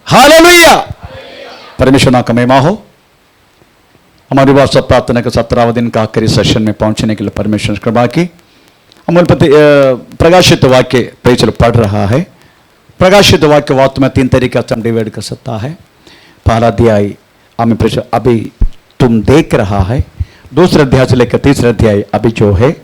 Hallelujah. परमेश्वर नाम का महिमा हो। हमारी वाट्सएप प्रार्थना के 17वां दिन का आखिरी सेशन में पहुंचने के लिए परमेश्वर की कृपा की। अमूल प्रकाशित वाक्य पेचल पढ़ रहा है। प्रकाशित वाक्य वास्तव में 3 तरीका से हम डिवाइड कर सकता है। पहला अध्याय हमें अभी तुम देख रहा है, दूसरा अध्याय से लेकर तीसरा अध्याय अभी जो है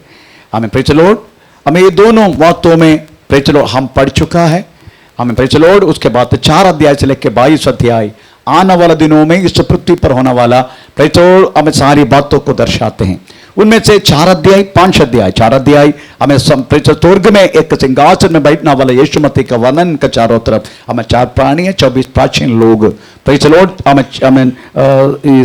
हमें प्रेचलोड, हमें ये दोनों वास्तव में प्रेचलोड हम पढ़ चुका है। हमें प्रेचलोड उसके बाद 4 अध्याय से लेकर 22 अध्याय आने वाले दिनों में इस पृथ्वी पर होने वाला प्रेचलोड हमें सारी बातों को दर्शाते हैं। उनमें से 4 अध्याय 5 अध्याय 4 अध्याय हमें स्वर्ग में एक सिंहासन में बैठने वाला यीशु मसीह का वर्णन का चारों तरफ हमें 4 प्राणी है, 24 प्राचीन लोग प्रेचलोड हमें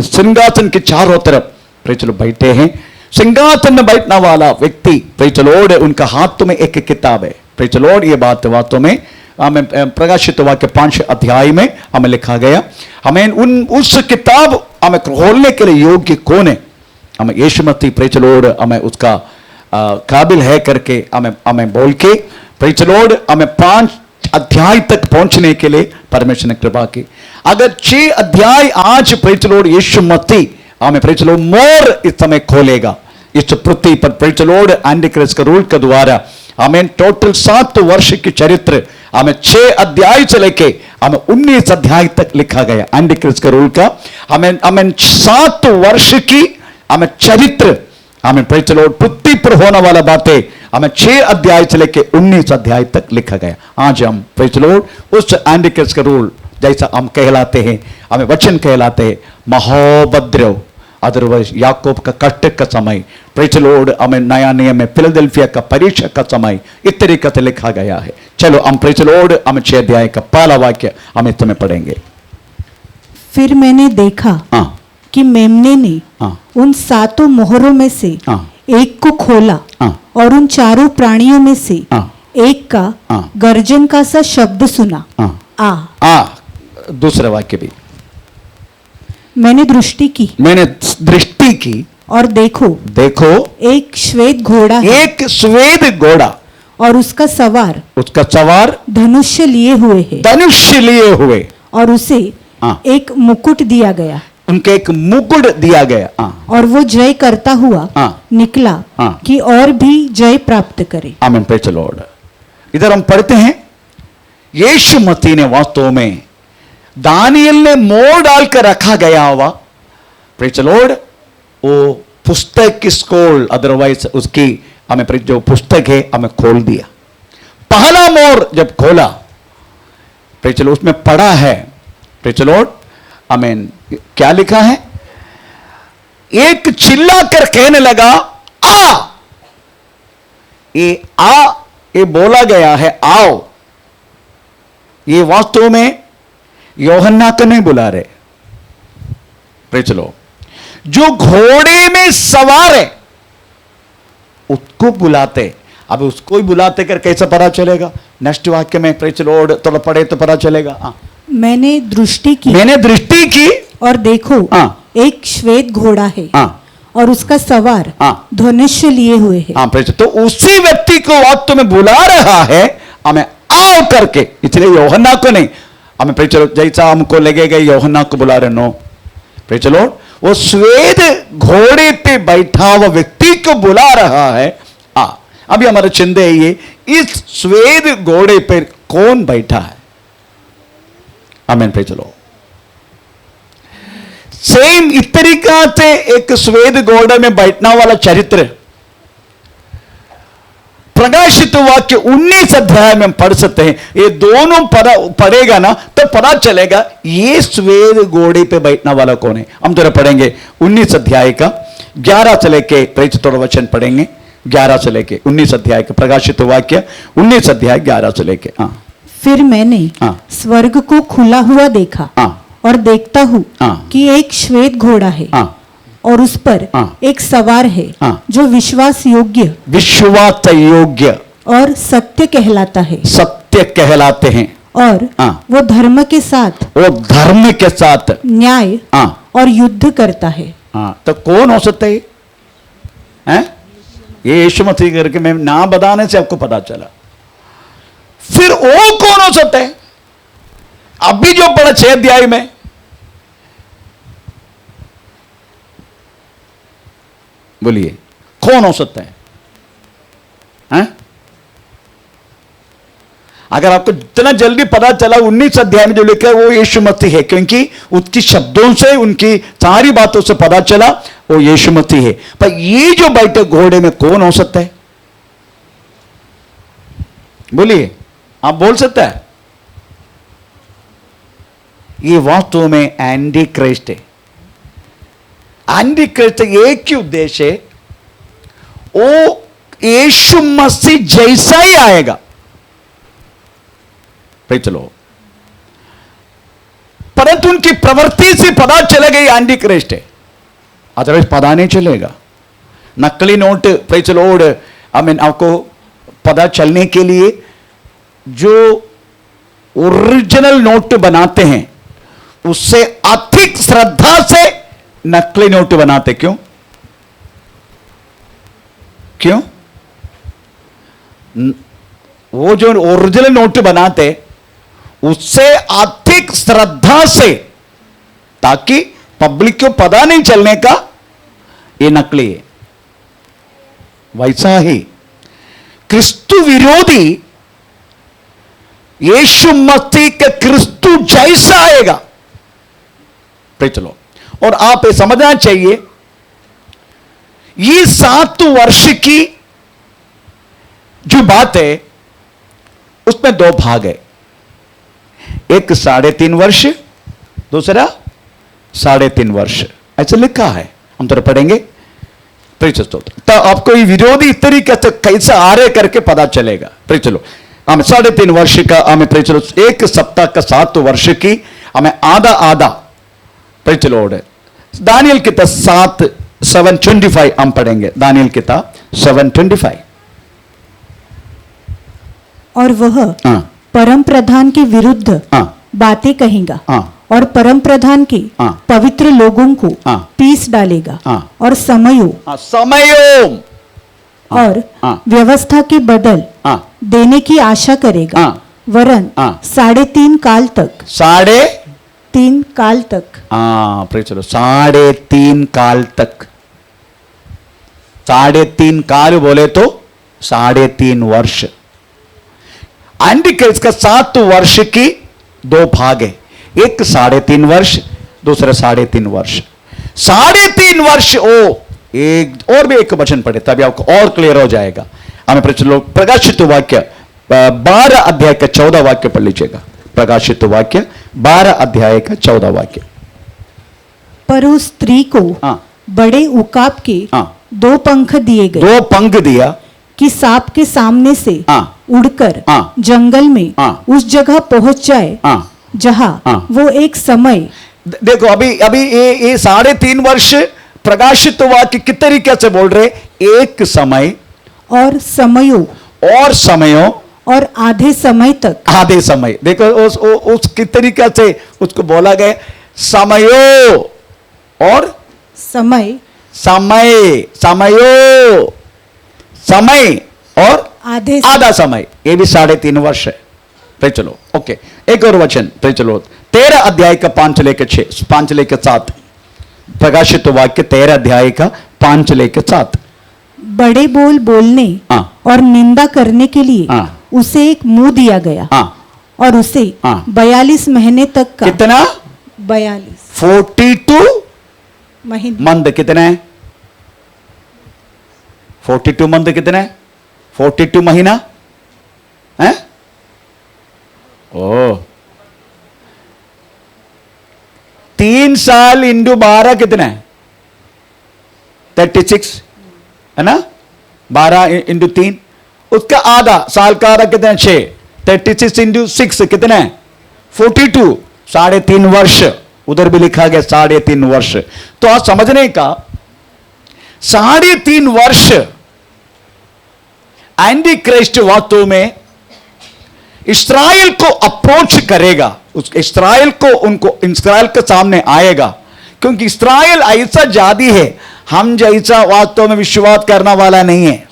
सिंहासन के चारों तरफ प्रेचलोड बैठे हैं। सिंहासन में बैठने वाला व्यक्ति प्रेचलोड उनका हाथ में एक किताब है। प्रेचलोड ये बात वास्तव में हमें प्रकाशित वाक्य 5 अध्याय में हमें लिखा गया। हमें उस किताब हमें खोलने के लिए योग्य कौन है? हमें यीशु मसीह प्रेचलोड हमें उसका काबिल है करके हमें बोल के प्रेचलोड हमें 5 अध्याय तक पहुंचने के लिए परमेश्वर ने कृपा की। अगर 6 अध्याय आज प्रेचलोड यीशु मसीह हमें प्रेचलोड मोर इस समय खोलेगा इस पृथ्वी पर प्रेचलोड एंटीक्राइस्ट के रूल के द्वारा हमें टोटल 7 वर्ष की चरित्र हमें 6 अध्याय से लेके हमें 19 अध्याय तक लिखा गया। एंटीक्राइस्ट के रूल का हमें 7 वर्ष की हमें चरित्र हमें प्रेचलोड पृथ्वी पर होने वाला बातें हमें 6 अध्याय से लेके 19 अध्याय तक लिखा गया। आज हम प्रेचलोड उस एंटीक्राइस्ट के रूल जैसा हम कहलाते हैं, हमें वचन कहलाते हैं महाउपद्रव, अदरवाइज याकूब का कष्ट का समय, प्रेचलोड हमें नया नियम में फिलाडेल्फिया का परीक्षा का समय इस तरीके से लिखा गया है। चलो हम प्रेचलोड हमें 6 अध्याय का पहला वाक्य हम इस समय पढ़ेंगे। फिर मैंने देखा कि मेमने ने उन 7 मोहरों में से एक को खोला और उन 4 प्राणियों में से एक का गर्जन का सा शब्द सुना। दूसरा वाक्य भी मैंने दृष्टि की और देखो एक श्वेत घोड़ा है, एक श्वेत घोड़ा और उसका सवार धनुष्य लिए हुए और उसे एक मुकुट दिया गया, उनके एक मुकुट दिया गया और वो जय करता हुआ निकला कि और भी जय प्राप्त करे। आमीन। Praise the Lord. इधर हम पढ़ते हैं यीशु मसीह ने वास्तव में दानियल ने मोड़ डालकर रखा गया हुआ प्रेज़ द लॉर्ड वो पुस्तक की स्क्रॉल अदरवाइज उसकी हमें जो पुस्तक है हमें खोल दिया। पहला मोड़ जब खोला प्रेज़ द लॉर्ड उसमें पढ़ा है प्रेज़ द लॉर्ड आमीन क्या लिखा है? एक चिल्लाकर कहने लगा आ। ये बोला गया है आओ। ये वास्तव में यूहन्ना को नहीं बुला रहे प्रेज़ द लॉर्ड। जो घोड़े में सवार है उसको बुलाते। अब उसको ही बुलाते कर कैसे पता चलेगा? नेक्स्ट वाक्य में प्रेज़ द लॉर्ड थोड़ा पढ़े तो पता चलेगा। मैंने दृष्टि की और देखो एक श्वेत घोड़ा है और उसका सवार धनुष्य लिए हुए है। तो उसी व्यक्ति को वास्तव में बुला रहा है हमें आओ करके, इसलिए यूहन्ना को नहीं। हमें प्रेज़ द लॉर्ड जैसा हमको लगेगा यूहन्ना को बुला रहे, नो प्रेज़ द लॉर्ड वो श्वेत घोड़े पे बैठा हुआ व्यक्ति को बुला रहा है। अभी हमारा चिंता है ये इस श्वेत घोड़े पर कौन बैठा है? आमीन। Praise the Lord. सेम इस तरीका से एक श्वेत घोड़े में बैठने वाला चरित्र प्रकाशित वाक्य 19 अध्याय में पढ़ सकते हैं। ये दोनों पढ़ेगा ना तो पता चलेगा ये श्वेत घोड़े पे बैठने वाला कौन है। हम थोड़ा पढ़ेंगे 19 अध्याय का 11 से लेके प्रेज़ थोड़ा वचन पढ़ेंगे 11 से लेके 19 अध्याय का प्रकाशित वाक्य 19 अध्याय 11 से लेके। फिर मैंने स्वर्ग को खुला हुआ देखा और देखता हूं कि एक श्वेत घोड़ा है और उस पर एक सवार है जो विश्वास योग्य और सत्य कहलाते हैं और वो धर्म के साथ न्याय और युद्ध करता है। तो कौन हो सकता है? ये यीशु मसीह करके मैं नाम बताने से आपको पता चला। फिर वो कौन हो सकता है? अभी जो पढ़ा 6 अध्याय में, बोलिए कौन हो सकता है? हैं? अगर आपको जितना जल्दी पता चला 19 अध्याय में जो लिखा है वो यीशु मसीह है, क्योंकि उसकी शब्दों से, उनकी सारी बातों से पता चला वो यीशु मसीह है। पर ये जो बैठे घोड़े में कौन हो सकता है? बोलिए, आप बोल सकते हैं? ये वास्तव में एंटी क्राइस्ट है। एंटी क्राइस्ट एक ही उद्देश्य है, वो यीशु मसीह जैसा ही आएगा। चलो, परंतु उनकी प्रवृत्ति से पता चलेगा ये एंटी क्राइस्ट है, अदरवाइज पता नहीं चलेगा। नकली नोट प्रेचलोड, आई मीन आपको पता चलने के लिए जो ओरिजिनल नोट बनाते हैं उससे अधिक श्रद्धा से नकली नोट बनाते। क्यों? क्यों? वो जो ओरिजिनल नोट बनाते उससे अधिक श्रद्धा से, ताकि पब्लिक को पता नहीं चलने का ये नकली है। वैसा ही क्रिस्तु विरोधी यीशु मसीह के क्रिस्तु जैसा आएगा। चलो, और आप ये समझना चाहिए, ये 7 वर्ष की जो बात है उसमें 2 भाग है। एक 3.5 वर्ष, दूसरा 3.5 वर्ष, ऐसा लिखा है। हम तो पढ़ेंगे तो आपको ये विरोधी इस तरीके से कैसे आ रहे करके पता चलेगा। चलो, हमें 3.5 वर्ष का, हमें चलो एक सप्ताह का 7 वर्ष की, हमें आधा आधा चलो दानियल किताब 7:25 हम पढ़ेंगे। दानियल किताब 7:25। और वह परम प्रधान के विरुद्ध बातें कहेगा और परम प्रधान के पवित्र लोगों को पीस डालेगा और समयों और व्यवस्था के बदल देने की आशा करेगा, वरन 3.5 काल तक, 3.5 काल तक, चलो 3.5 काल तक। 3.5 काल बोले तो 3.5 वर्ष। एंटी क्राइस्ट का 7 वर्ष की 2 भाग है, एक 3.5 वर्ष, दूसरा 3.5 वर्ष। 3.5 वर्ष एक और भी एक वचन पढ़े तभी आपको और क्लियर हो जाएगा। हमें प्रकाशित वाक्य 12 अध्याय का 14 वाक्य पढ़ लीजिएगा। प्रकाशित वाक्य 12 अध्याय का 14 वाक्य। पर उस स्त्री को बड़े उकाब के 2 पंख दिए गए, 2 पंख दिया कि सांप के सामने से उड़कर जंगल में उस जगह पहुंच जाए जहां वो एक समय। देखो, अभी ये 3.5 वर्ष प्रकाशित वाक्य किस तरीके से बोल रहे? एक समय और समयों और आधे समय तक। आधे समय, देखो उस किस तरीके से उसको बोला गया? समयों और समय और आधा समय, ये भी 3.5 वर्ष है। चलो ओके, एक और वचन चलो 13 अध्याय का 5 लेकर 6, 5 लेकर 7। प्रकाशित वाक्य 13 अध्याय का 5 लेकर 7। बड़े बोल बोलने और निंदा करने के लिए उसे एक मुंह दिया गया और उसे 42 महीने तक का। कितना? 42 महीने। मंथ कितना है? 42 मंथ कितना है? 42 महीना है। ओ 3 साल इंटू 12 कितना है? 36 है ना। 12 इंटू 3, उसका आधा साल का आधा कितना है? 6। 36 इंटू 6 कितना है? 42। 3.5 वर्ष, उधर भी लिखा गया 3.5 वर्ष। तो आज समझने का 3.5 वर्ष एंटी क्राइस्ट वास्तव में इस्राएल को अप्रोच करेगा, उस इस्राएल के सामने आएगा, क्योंकि इस्राएल ऐसा जाति है, हम जैसा वास्तव में विश्वास करने वाला नहीं है।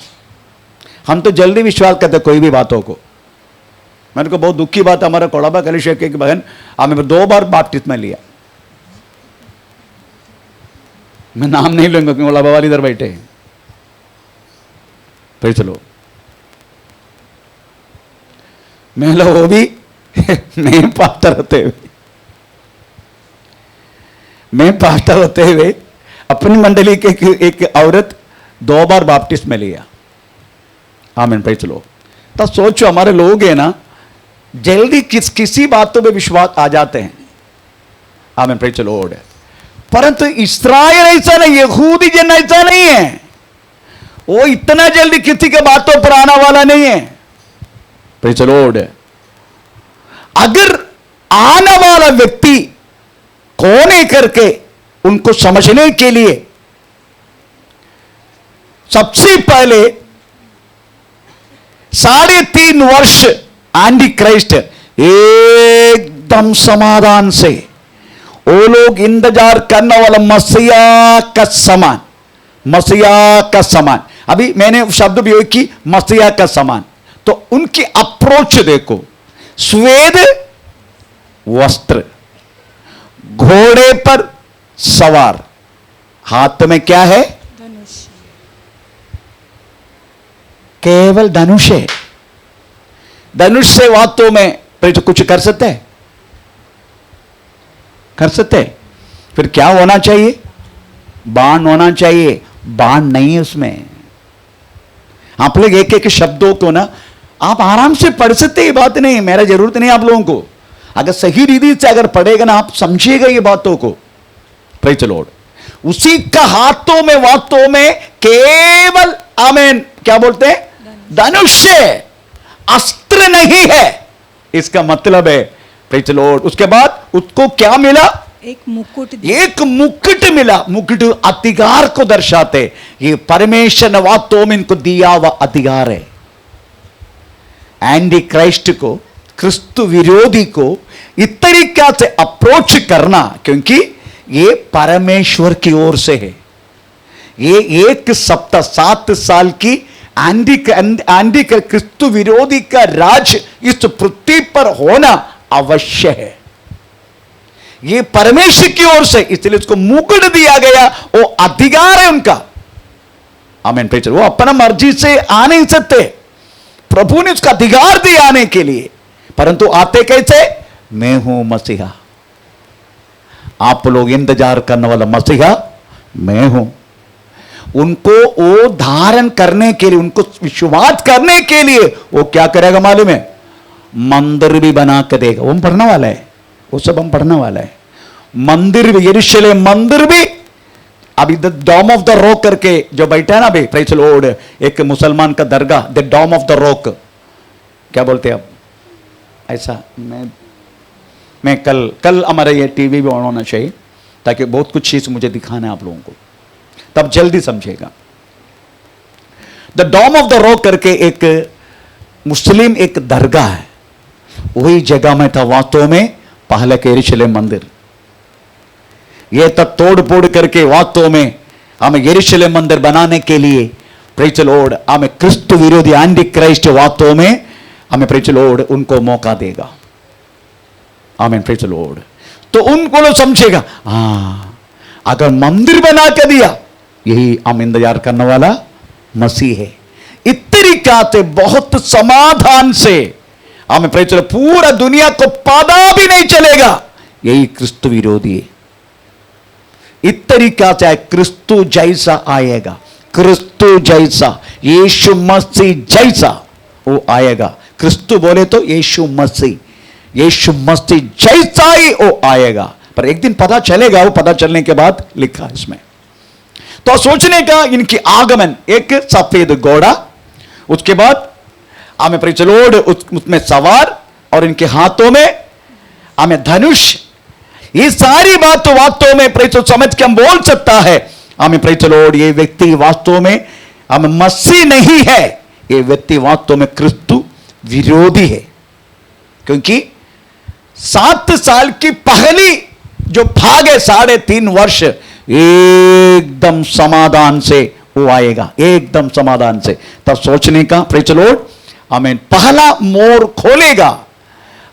हम तो जल्दी विश्वास करते कोई भी बातों को, मैंने को बहुत दुख की बात, हमारा कोड़ाबा कलिशा की बहन हमें 2 बार बपतिस्मा लिया। मैं नाम नहीं लूंगा क्योंकि कोड़ाबा वाले इधर बैठे हैं। फिर चलो मैं लो वो भी मैं पास्टर होते हुए अपनी मंडली के एक औरत 2 बार बपतिस्मा लिया। आमीन, प्रेज़ द लॉर्ड। तो सोचो हमारे लोग हैं ना, जल्दी किसी बातों में विश्वास आ जाते हैं। आमीन, प्रेज़ द लॉर्ड। परंतु इस्राएल ऐसा नहीं, यहूदी जन ऐसा नहीं है, वो इतना जल्दी किसी के बातों पर आने वाला नहीं है। Praise the Lord. अगर आने वाला व्यक्ति कौन है करके उनको समझने के लिए सबसे पहले 3.5 वर्ष एंटी क्राइस्ट एकदम समाधान से वो लोग इंतजार करने वाला मसीहा का समान, मसीहा का समान। अभी मैंने शब्द भी की मसीहा का समान, तो उनकी अप्रोच देखो। श्वेत वस्त्र, घोड़े पर सवार, हाथ में क्या है? केवल धनुष है। धनुष से वास्तव में तो कुछ कर सकते हैं? कर सकते हैं? फिर क्या होना चाहिए? बाण होना चाहिए। बाण नहीं है उसमें। आप लोग एक एक शब्दों को ना आप आराम से पढ़ सकते, ये बात नहीं, मेरा जरूरत नहीं आप लोगों को। अगर सही रीति से अगर पढ़ेगा ना आप समझिएगा ये बातों को। Praise the Lord. उसी का हाथों में वास्तव में केवल आमीन क्या बोलते हैं? धनुष, अस्त्र नहीं है, इसका मतलब है। Praise the Lord. उसके बाद उसको क्या मिला? एक मुकुट मिला। मुकुट अधिकार को दर्शाते। ये परमेश्वर ने वास्तव में इनको दिया हुआ अधिकार है। एंटी क्राइस्ट को, क्रिस्तु विरोधी को इस तरीका से अप्रोच करना, क्योंकि ये परमेश्वर की ओर से है। ये 1 सप्ताह 7 साल की एंटी क्रिस्तु विरोधी का राज इस पृथ्वी पर होना अवश्य है। ये परमेश्वर की ओर से, इसलिए उसको मुकुट दिया गया, वो अधिकार है उनका। आमीन, प्रेज़ द लॉर्ड। वो अपना मर्जी से आ नहीं सकते, प्रभु ने उसका अधिकार दिया आने के लिए। परंतु आते कैसे? मैं हूं मसीहा। आप लोग इंतजार करने वाला मसीहा मैं हूं। उनको वो धारण करने के लिए, उनको विश्वास करने के लिए वो क्या करेगा मालूम है? मंदिर भी बना के देगा। वो हम पढ़ने वाला है, वो सब हम पढ़ने वाला है। मंदिर भी, यरूशलेम मंदिर भी। अभी the dome of the rock करके जो बैठा है ना अभी, प्रेज़ द लॉर्ड, एक मुसलमान का दरगाह, the dome of the rock, क्या बोलते हैं आप? ऐसा मैं कल हमारे ये टीवी भी ऑन होना चाहिए, ताकि बहुत कुछ चीज मुझे दिखाना है आप लोगों को, तब जल्दी समझेगा। The dome of the rock करके एक मुस्लिम एक दरगाह है, वही जगह में था वास्तव में पहले के यरूशलेम मंदिर। यह तब तोड़ फोड़ करके वास्तव में हमें यरूशलेम मंदिर बनाने के लिए, प्रेज़ द लॉर्ड, हमें क्रिस्तु विरोधी एंटी क्राइस्ट वास्तव में हमें, प्रेज़ द लॉर्ड, उनको मौका देगा। आमीन, प्रेज़ द लॉर्ड। तो उनको लोग समझेगा, अगर मंदिर बना के दिया, यही हम इंतजार करने वाला मसीह है। इस तरीका से बहुत समाधान से हमें, प्रेज़ द लॉर्ड, पूरा दुनिया को पता भी नहीं चलेगा यही क्रिस्तु विरोधी है। इस तरीका से क्रिस्तु जैसा आएगा, क्रिस्तु जैसा, यीशु मसीह जैसा वो आएगा। क्रिस्तु बोले तो यीशु मसीह जैसा ही वो आएगा। पर एक दिन पता चलेगा, वो पता चलने के बाद लिखा है इसमें। तो सोचने का इनकी आगमन, एक सफेद घोड़ा, उसके बाद हमें, प्रेज़ द लॉर्ड, उसमें सवार, और इनके हाथों में हमें धनुष। ये सारी बात तो वास्तव में प्रेज़ द लॉर्ड समझ के हम बोल सकता है, हमें, प्रेज़ द लॉर्ड, ये व्यक्ति वास्तव में हमें मसीह नहीं है, ये व्यक्ति वास्तव में क्रिस्तु विरोधी है। क्योंकि 7 साल की पहली जो भाग है 3.5 वर्ष, एकदम समाधान से वो आएगा, एकदम समाधान से। तब सोचने का, प्रेज़ द लॉर्ड, आमीन, पहला मोर खोलेगा।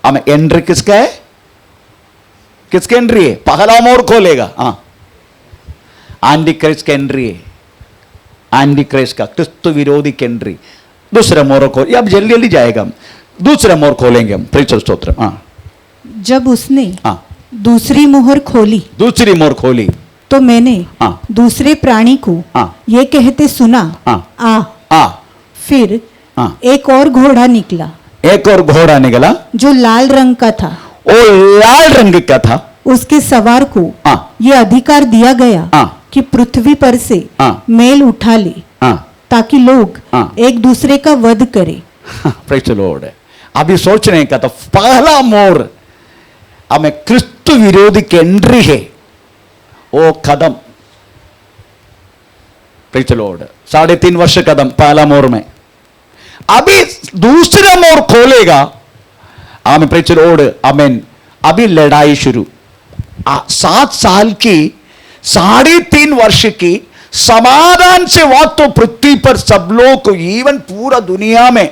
आमीन, एंट्री किसका है? किसकी एंट्री है? पहला मोर खोलेगा। हाँ, एंटी क्राइस्ट का एंट्री है, एंटी क्राइस्ट का, क्रिस्तु विरोधी की एंट्री। दूसरा मोर खोल, अब जल्दी जल्दी जाएगा, हम दूसरा मोर खोलेंगे हम। प्रेज़ स्तोत्र। हाँ, जब उसने हाँ, दूसरी मोहर खोली दूसरी मोर खोली तो मैंने हाँ, दूसरे प्राणी को हाँ, ये कहते सुना, हाँ, आ। हाँ, फिर हाँ, एक और घोड़ा निकला एक और घोड़ा निकला, जो लाल रंग का था। वो लाल रंग का था। उसके सवार को हाँ, ये अधिकार दिया गया हाँ, कि पृथ्वी पर से हाँ, मेल उठा ले, हाँ, ताकि लोग हाँ, एक दूसरे का वध करे। Praise the Lord. अभी सोच रहे का तो पहला मोर हमें क्रिस्तु विरोधी की एंट्री है, वो कदम। Praise the Lord. 3.5 वर्ष कदम पहला मोर में। अभी दूसरा मोर खोलेगा। आमीन, प्रेज़ द लॉर्ड। आमीन, अभी लड़ाई शुरू। 7 साल की, 3.5 वर्ष की समाधान से बात तो पृथ्वी पर सब लोग को, इवन पूरा दुनिया में,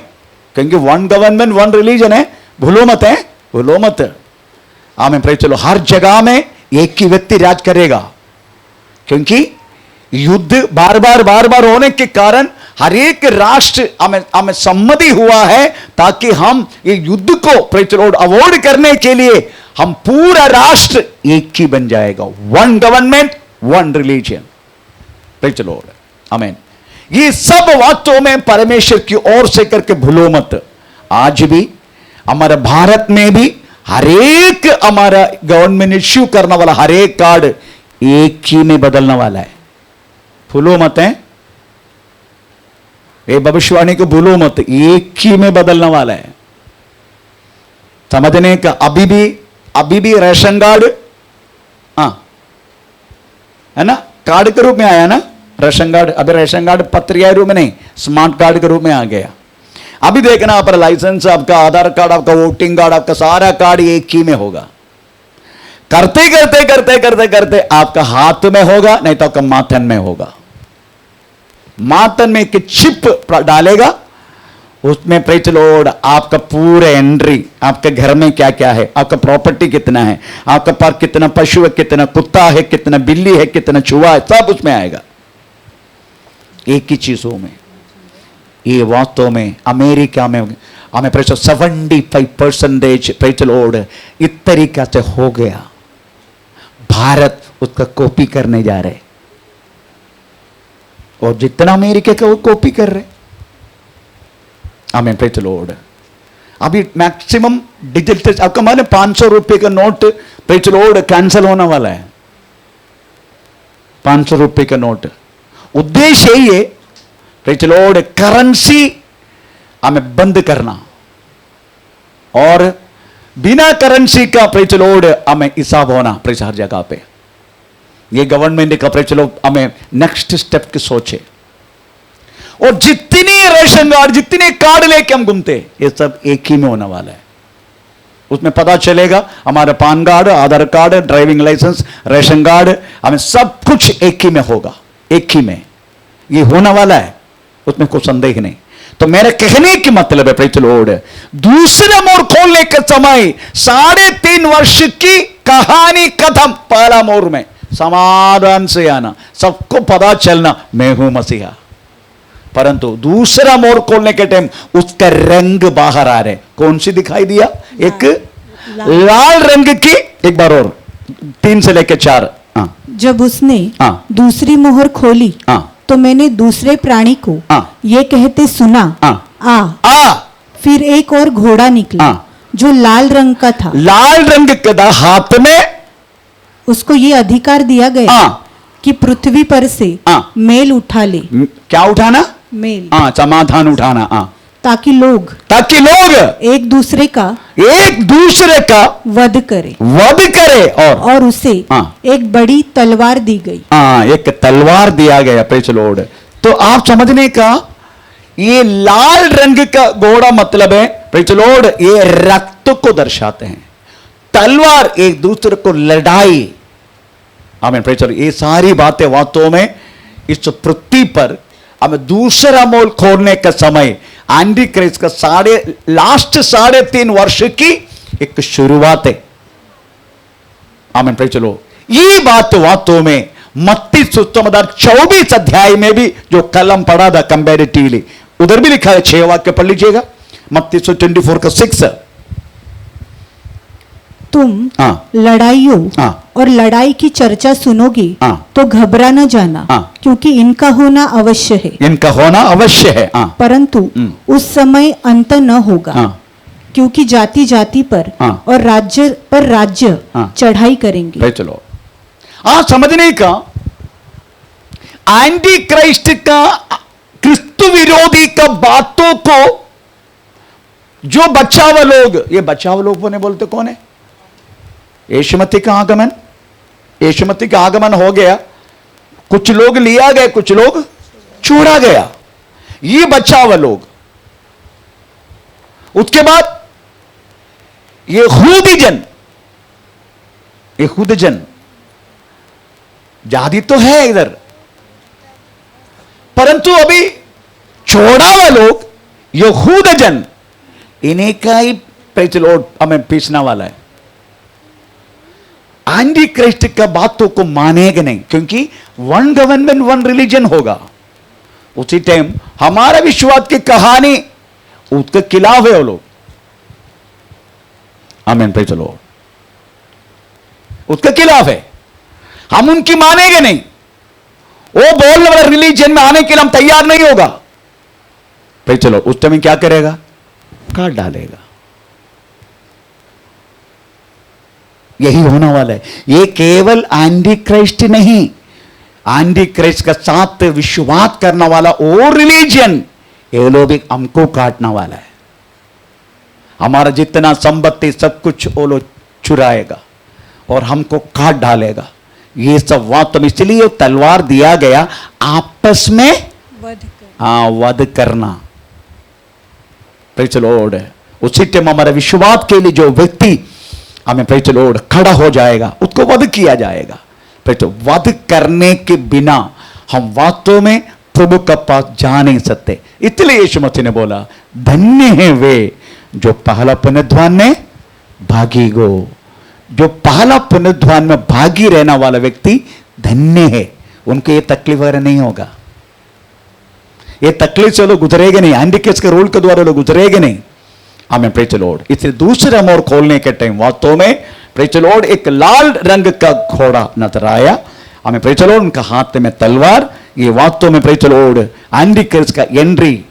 क्योंकि 1 गवर्नमेंट 1 रिलीजन है, भूलो मत है, भूलो मत। आमीन, प्रेज़ द लॉर्ड। हर जगह में एक ही व्यक्ति राज करेगा, क्योंकि युद्ध बार बार होने के कारण हर एक राष्ट्र हमें सम्मति हुआ है, ताकि हम ये युद्ध को, प्रेज़ द लॉर्ड, अवॉइड करने के लिए हम पूरा राष्ट्र एक ही बन जाएगा। 1 government 1 religion. Praise the Lord. आमीन। ये सब बातों में परमेश्वर की ओर से करके भूलो मत। आज भी हमारे भारत में भी हर एक हमारा गवर्नमेंट इश्यू करने वाला हर एक कार्ड एक ही में बदलने वाला है। भूलो मत है, ये भविष्यवाणी को भूलो मत, एक ही में बदलने वाला है। समझने का अभी भी राशन कार्ड, हाँ, है ना, कार्ड के रूप में आया ना राशन कार्ड। अभी राशन कार्ड पत्रिका रूप में नहीं, स्मार्ट कार्ड के रूप में आ गया। अभी देखना, आपका लाइसेंस, आपका आधार कार्ड, आपका वोटिंग कार्ड, आपका सारा कार्ड एक ही में होगा। करते करते करते करते करते आपका हाथ में होगा, नहीं तो आपका माथन में होगा। माथन में एक चिप डालेगा, उसमें प्रेज़ द लॉर्ड आपका पूरा एंट्री, आपके घर में क्या क्या है, आपका प्रॉपर्टी कितना है, आपका पास कितना पशु है, कितना कुत्ता है, कितना बिल्ली है, कितना चूहा है, सब उसमें आएगा, एक ही चीजों में। ये वास्तव में अमेरिका में हमें प्रेज़ 75% प्रेज़ द लॉर्ड इस तरीका से हो गया। भारत उसका कॉपी करने जा रहे, और जितना अमेरिका का वो कॉपी कर रहे। आमीन, प्रेज़ द लॉर्ड। अभी मैक्सिमम डिजिटल, आपका माने 500 रुपए का note praise the Lord cancel होने वाला है। 500 रुपए का नोट, उद्देश्य यही है प्रेज़ द लॉर्ड, करेंसी हमें बंद करना, और बिना करेंसी का प्रेज़ द लॉर्ड हमें हिसाब होना प्रेज़ हर जगह पे। ये गवर्नमेंट का प्रेज़ द लॉर्ड हमें नेक्स्ट स्टेप की सोचे। और जितने रेशन कार्ड, जितने कार्ड लेके हम घूमते, ये सब एक ही में होने वाला है। उसमें पता चलेगा हमारा PAN card, Aadhaar card, driving licence, ration card, हमें सब कुछ एक ही में होगा, एक ही में ये होने वाला है, उसमें कोई संदेह नहीं। तो मेरे कहने की मतलब है प्रेज़ द लॉर्ड, दूसरा मोड़ खोलने के समय 3.5 वर्ष की कहानी खत्म। पहला मोड़ में समाधान से आना, सबको पता चलना मैं हूं मसीहा। परंतु दूसरा मोड़ खोलने के टाइम उसका रंग बाहर आ रहे। कौन सी दिखाई दिया? एक लाल रंग की। एक बार और, 3 से लेकर 4। हाँ, जब उसने हाँ, दूसरी मोहर खोली, हाँ, तो मैंने दूसरे प्राणी को हाँ, ये कहते सुना, हाँ, आ। फिर एक और घोड़ा निकला, हाँ, जो लाल रंग का था। लाल रंग का हाथ में उसको ये अधिकार दिया गया हाँ, कि पृथ्वी पर से हाँ, मेल उठा ले। क्या उठाना? मेल, हाँ, समाधान उठाना। हाँ, ताकि लोग एक दूसरे का वध करे। और उसे हाँ, एक बड़ी तलवार दी गई। हाँ, एक तलवार दिया गया। Praise the Lord. तो आप समझने का, ये लाल रंग का घोड़ा मतलब है प्रेज़ द लॉर्ड, ये रक्त को दर्शाते हैं। तलवार एक दूसरे को लड़ाई। आमीन, प्रेज़ द लॉर्ड। ये सारी बातें वास्तव में इस पृथ्वी पर हमें दूसरा मोल खोलने का समय एंटी क्राइस्ट का लास्ट 3.5 वर्ष की एक शुरुआत है। आमीन, प्रेज द लॉर्ड। ये बात वास्तव में मत्ती सुसमाचार 24 अध्याय में भी जो कलम पढ़ा था कंपैरेटिवली, उधर भी लिखा है। 6 वाक्य पढ़ लीजिएगा, मत्ती 24 का 6। तुम हाँ। लड़ाइयों हाँ। और लड़ाई की चर्चा सुनोगे हाँ। तो घबरा न जाना, हाँ। क्योंकि इनका होना अवश्य है, इनका होना अवश्य है। हाँ। परंतु उस समय अंत न होगा। हाँ। क्योंकि जाति जाति पर हाँ। और राज्य पर राज्य हाँ। चढ़ाई करेंगे। भाई चलो, समझने का एंटी क्राइस्ट का, क्रिस्तु विरोधी का बातों को जो बचाव लोग, ये बचाव लोग ने बोलते कौन है? यीशु मसीह का आगमन। यीशु मसीह का आगमन हो गया, कुछ लोग लिया गए, कुछ लोग छोड़ा गया, ये बचाव लोग। उसके बाद यहूदी जन जाति तो है इधर, परंतु अभी छोड़ा हुआ लोग यहूद जन, इन्हीं का ही प्रेज द लॉर्ड हमें पीसना वाला है। एंटी क्राइस्ट का बातों को मानेगा नहीं, क्योंकि वन गवर्नमेंट वन रिलीजन होगा। उसी टाइम हमारा विश्वास की कहानी उसके खिलाफ है वो लोग। आमीन, प्रेज द लॉर्ड। उसके खिलाफ है, हम उनकी मानेंगे नहीं। वो बोलने वाला रिलीजन में आने के लिए हम तैयार नहीं होगा। भाई चलो, उस टाइम क्या करेगा? काट डालेगा। यही होने वाला है। ये केवल एंटी क्राइस्ट नहीं, एंटी क्राइस्ट का साथ विश्वास करने वाला और रिलीजन, ये लोग भी हमको काटने वाला है। हमारा जितना संपत्ति सब कुछ वो लोग चुराएगा और हमको काट डालेगा। ये सब बात, इसलिए तलवार दिया गया आपस में वध करना। Praise the Lord. उसी टाइम हमारे विश्वास के लिए जो व्यक्ति हमें प्रेज द लॉर्ड खड़ा हो जाएगा, उसको वध किया जाएगा। प्रेज द, वध करने के बिना हम वास्तव में प्रभु का पास जा नहीं सकते। इसलिए यीशु मसीह ने बोला, धन्य है वे जो पहला पुनरुत्थान में भागी गो। जो पहला पुनरुत्थान में भागी रहने वाला व्यक्ति धन्य है। उनको ये तकलीफ वगैरह नहीं होगा, ये तकलीफ से लोग गुजरेगा नहीं, एंटीक्राइस्ट के रोल के द्वारा लोग गुजरेगा नहीं। हमें प्रेज द लॉर्ड। इसलिए दूसरे मोड़ खोलने के टाइम वास्तव में प्रेज द लॉर्ड एक लाल रंग का घोड़ा नजर आया। हमें प्रेज द लॉर्ड, उनका हाथ में तलवार। ये वास्तव में प्रेज द लॉर्ड एंटीक्राइस्ट का एंट्री।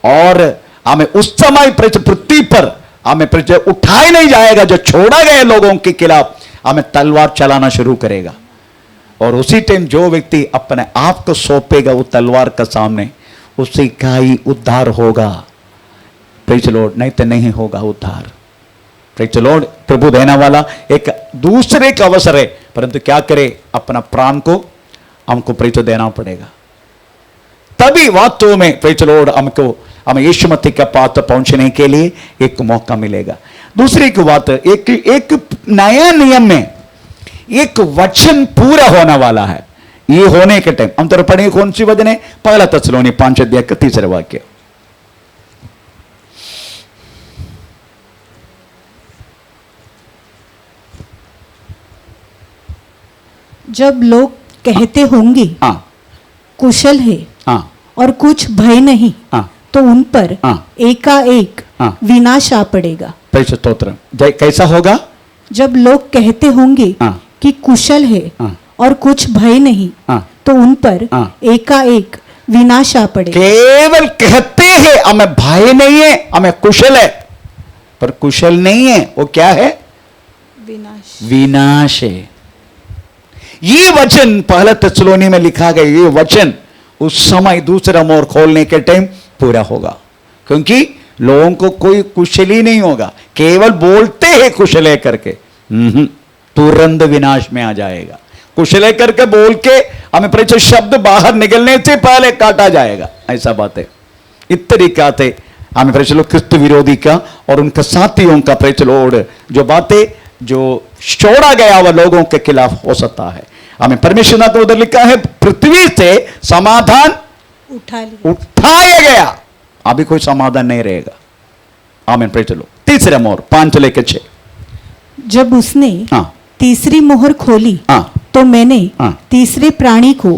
और हमें उस समय पृथ्वी पर हमें उठाए नहीं जाएगा। जो छोड़ा गए लोगों के खिलाफ हमें तलवार चलाना शुरू करेगा। और उसी टाइम जो व्यक्ति अपने आप को सौंपेगा वो तलवार का सामने, उसी का ही उद्धार होगा। Praise the Lord. नहीं तो नहीं होगा उद्धार। Praise the Lord. प्रभु देने वाला एक दूसरे का अवसर है, परंतु क्या करे? अपना प्राण को हमको प्रेज देना पड़ेगा, तभी वास्तव में प्रेज द लॉर्ड हमको हमें यीशु मसीह के पास पहुंचने के लिए एक मौका मिलेगा। दूसरी की बात, एक नया नियम में एक वचन पूरा होने वाला है। ये होने के टाइम हम तो पढ़ेंगे कौन सी वचन है? पहला थिस्सलुनी 5 अध्याय का 3 वाक्य। जब लोग कहते होंगे हाँ। कुशल है हाँ। और कुछ भय नहीं, हाँ। तो उन पर हाँ। एकाएक हाँ। विनाश आ पड़ेगा। प्रेज स्तोत्र। कैसा होगा? जब लोग कहते होंगे हाँ। कि कुशल है हाँ। और कुछ भय नहीं, हाँ। तो उन पर हाँ। एकाएक विनाश आ पड़ेगा। केवल कहते हैं हमें भय नहीं है, हमें कुशल है, पर कुशल नहीं है। वो क्या है? विनाश। विनाश है। ये वचन पहला थिस्सलुनी में लिखा गया। ये वचन उस समय दूसरा मोड़ खोलने के टाइम पूरा होगा, क्योंकि लोगों को कोई कुशल ही नहीं होगा। केवल बोलते हैं कुशल है करके, तुरंत विनाश में आ जाएगा। कुशल है करके बोल के हमें परिचय शब्द बाहर निकलने से पहले काटा जाएगा। ऐसा बात है। इस तरीका से हमें परिचय क्रिस्तु विरोधी का और उनके साथियों का परिचय जो बातें जो छोड़ा गया वह लोगों के खिलाफ हो सकता है। हमें परमेश्वर ने तो उधर लिखा है, पृथ्वी से समाधान उठाया गया। अभी कोई समाधान नहीं रहेगा। आमीन, प्रेज द लॉर्ड। तीसरा मोहर 5 से लेकर 6। जब उसने हाँ तीसरी मोहर खोली हाँ तो मैंने हाँ। तीसरे प्राणी को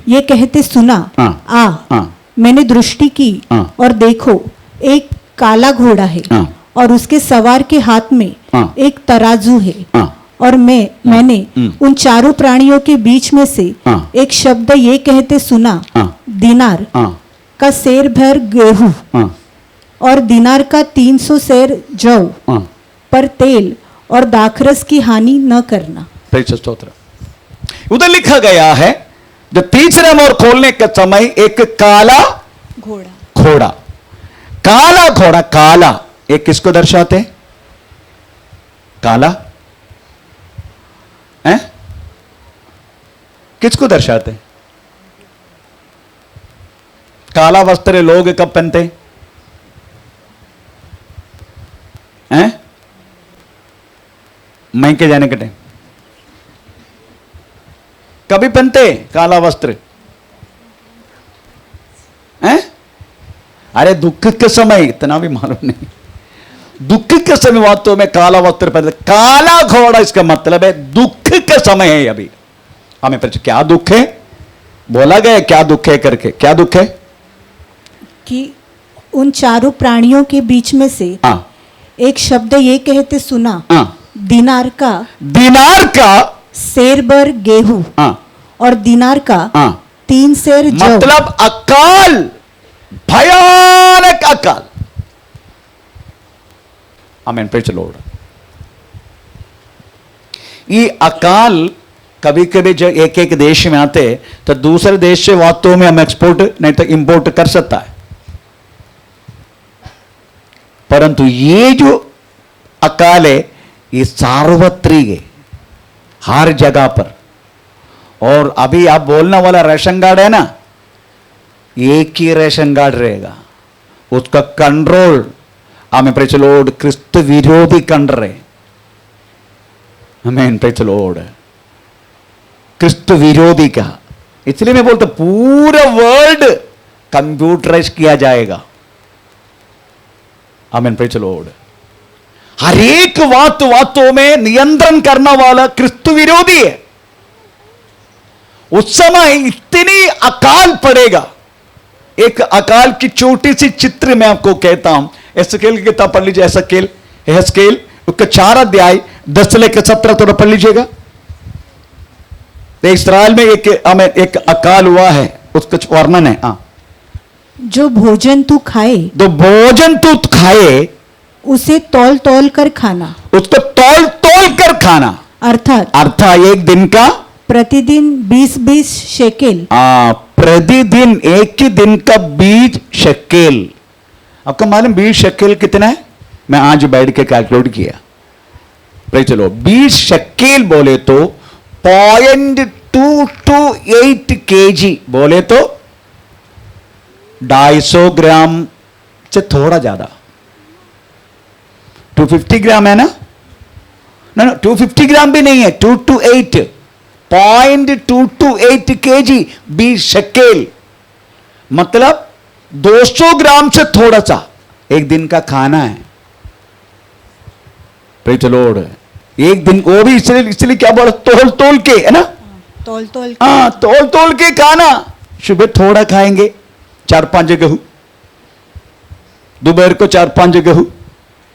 ये कहते सुना, हाँ। आ। हाँ। मैंने दृष्टि की हाँ। और देखो एक काला घोड़ा है हाँ। और उसके सवार के हाथ में हाँ। एक तराजू है। हाँ। और मैंने उन चारों प्राणियों के बीच में से हाँ। एक शब्द ये कहते सुना, हाँ। दिनार हाँ। का सेर भर गेहूं हाँ। और दिनार का 300 सेर जौ हाँ। पर तेल और दाखरस की हानि न करना। प्रेज द स्तोत्र। उधर लिखा गया है जब तीसरा मोहर खोलने के समय एक काला घोड़ा। घोड़ा, काला घोड़ा, काला एक किसको दर्शाते हैं? काला है, किसको दर्शाते हैं? काला वस्त्र लोग कब पहनते हैं? मैके जाने के टाइम कभी पहनते काला वस्त्र हैं? अरे दुख के समय इतना भी मालूम नहीं, दुख के समय वास्तव में काला वस्त्र पहनते। काला घोड़ा इसका मतलब है दुख के समय है अभी। हमें पता क्या दुख है, बोला गया क्या दुख है करके। क्या दुख है? कि उन चारों प्राणियों के बीच में से हाँ एक शब्द ये कहते सुना, हाँ, दिनार का सेर भर गेहूं हाँ और दिनार का हाँ, 3 सेर जौ। मतलब अकाल, भयानक अकाल। आमीन, प्रेज द लॉर्ड। ये अकाल कभी कभी जो एक एक देश में आते तो दूसरे देश से वास्तव में हम एक्सपोर्ट नहीं तो इंपोर्ट कर सकता है, परंतु ये जो अकाल है ये सार्वत्रिक है, हर जगह पर। और अभी आप बोलने वाला राशन कार्ड है ना, एक ही राशन कार्ड रहेगा, उसका कंट्रोल हमें प्रेज द लॉर्ड क्रिस्त विरोधी कंट्रोल है। हमें प्रेज द लॉर्ड क्रिस्त विरोधी का, इसलिए मैं बोलता पूरा वर्ल्ड कंप्यूटराइज किया जाएगा। आमीन, प्रेज द लॉर्ड। हर एक बातों में नियंत्रण करने वाला क्रिस्त विरोधी है। उस समय इतनी अकाल पड़ेगा। एक अकाल की छोटी सी चित्र मैं आपको कहता हूं। एहस्केल की किताब पढ़ लीजिए, एहस्केल उसके 4 अध्याय 10 से लेकर 17 थोड़ा पढ़ लीजिएगा। इस्राएल में एक अकाल हुआ है, उसका वर्णन है। हाँ, जो भोजन तू खाए, तो भोजन तू खाए उसे तौल तौल कर खाना, उसको तौल तौल कर खाना, अर्थात एक दिन का प्रतिदिन 20-20 शेकेल। प्रतिदिन एक ही दिन का 20 शक्केल। आपको मालूम 20 शक्केल कितना है? मैं आज बैठ के कैलकुलेट किया। चलो 20 शक्केल बोले तो 0.228 kg बोले तो 250 ग्राम से थोड़ा ज्यादा, 250 ग्राम है ना? ना 250 ग्राम भी नहीं है, 0.228 kg 20 शक्केल, मतलब 200 ग्राम से थोड़ा सा एक दिन का खाना है। Praise the Lord. एक दिन वो भी इसलिए क्या बोला, तोल तोल के, है ना? तौल तौल तोल तोल के खाना। सुबह थोड़ा खाएंगे, 4-5 गेहूं, दोपहर को 4-5 गेहूं,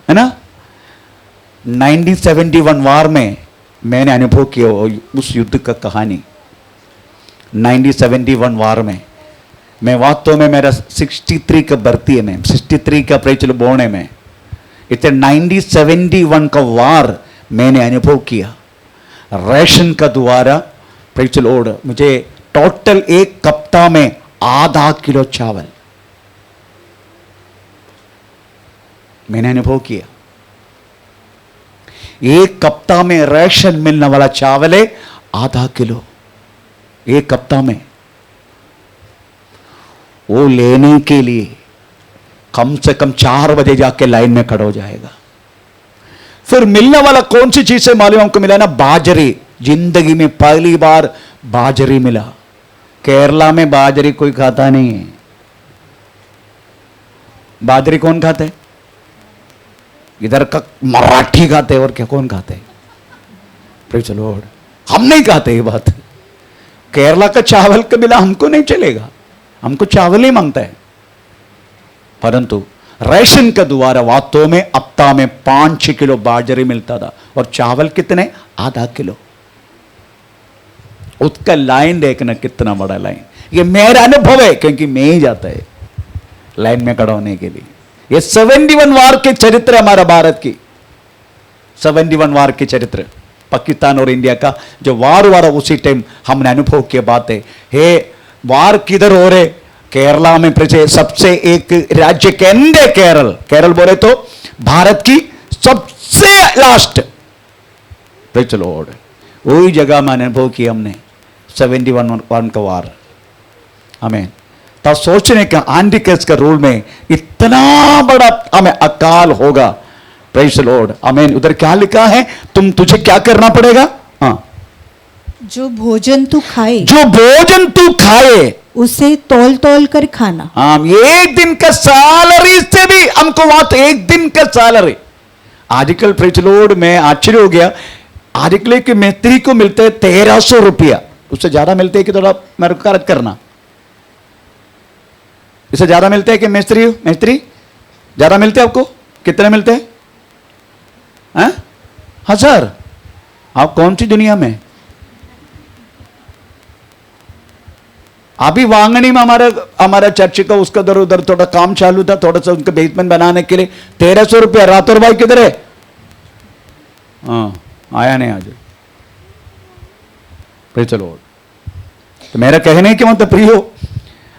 है ना? 1971 वार में मैंने अनुभव किया उस युद्ध का कहानी। 1971 वार में मैं वास्तव में मेरा 63 का भर्ती है, मैं 63 का प्रेचल बोने में, इतने 1971 का वार मैंने अनुभव किया। राशन का द्वारा प्रेचल ओड मुझे टोटल एक हफ्ता में आधा किलो चावल मैंने अनुभव किया। एक हफ्ता में राशन मिलने वाला चावल है आधा किलो, एक हफ्ता में। वो लेने के लिए कम से कम 4 बजे जाके लाइन में खड़ा हो जाएगा। फिर मिलने वाला कौन सी चीज से मालूम हमको मिला ना? बाजरी। जिंदगी में पहली बार बाजरी मिला। केरला में बाजरी कोई खाता नहीं है, बाजरी कौन खाते है? इधर का मराठी खाते और क्या कौन खाते? Praise the Lord. हम नहीं खाते ये बात। केरला का चावल के बिना हमको नहीं चलेगा, हमको चावल ही मांगता है। परंतु राशन के द्वारा वास्तव में हफ्ता में 5-6 किलो बाजरी मिलता था और चावल कितने? आधा किलो। उसका लाइन देखना कितना बड़ा लाइन। ये मेरा अनुभव है क्योंकि मैं ही जाता है लाइन में खड़ा होने के लिए। ये 71 वार के चरित्र हमारा भारत की 71 वार के चरित्र, पाकिस्तान और इंडिया का जो वार उसी टाइम हमने अनुभव किया बात है। हे वार किधर हो रहे? केरला में प्रजे सबसे एक राज्य केंद्र केरल बोले तो भारत की सबसे लास्ट। Praise the Lord. वही जगह में अनुभव किया हमने 71 का वार। आमीन। तब सोचने का एंटिक्रिस्ट का रूल में इतना बड़ा हमें अकाल होगा। Praise the Lord. आमीन। उधर क्या लिखा है? तुझे क्या करना पड़ेगा? हाँ, जो भोजन तू खाए उसे तौल तौल कर खाना। हाँ, एक दिन का सैलरी से भी हमको वहां एक दिन का सैलरी। आजकल प्रेज़ द लॉर्ड में आश्चर्य हो गया, आजकल के मिस्त्री को मिलते हैं 1300 रुपया। उससे ज्यादा मिलते हैं कि थोड़ा मेरे को कार्य करना। इससे ज्यादा मिलते हैं कि मिस्त्री ज्यादा मिलते हैं आपको? कितने मिलते हैं? 1000। आप कौन सी दुनिया में? अभी वांगनी में हमारा चर्च का उसका उधर थोड़ा काम चालू था, थोड़ा सा उनका बेसमेंट बनाने के लिए 1300 रुपया। रातों भाई किधर है? आया नहीं आज। Praise the Lord. तो मेरा कहने के मतलब प्रियो,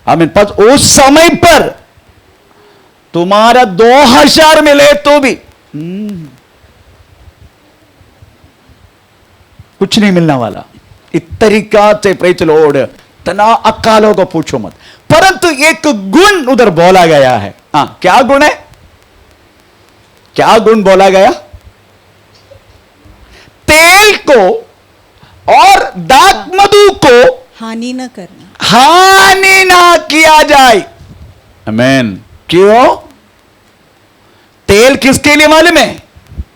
हमें पास उस समय पर तुम्हारा 2000 मिले तो भी कुछ नहीं मिलने वाला। इस तरीका से प्रेज़ द लॉर्ड तना अकालों को पूछो मत। परंतु एक गुण उधर बोला गया है। क्या गुण है? क्या गुण बोला गया? तेल को और दाक मधु को हानि न करना, हानि ना किया जाए। आमीन। क्यों? तेल किसके लिए मालूम है?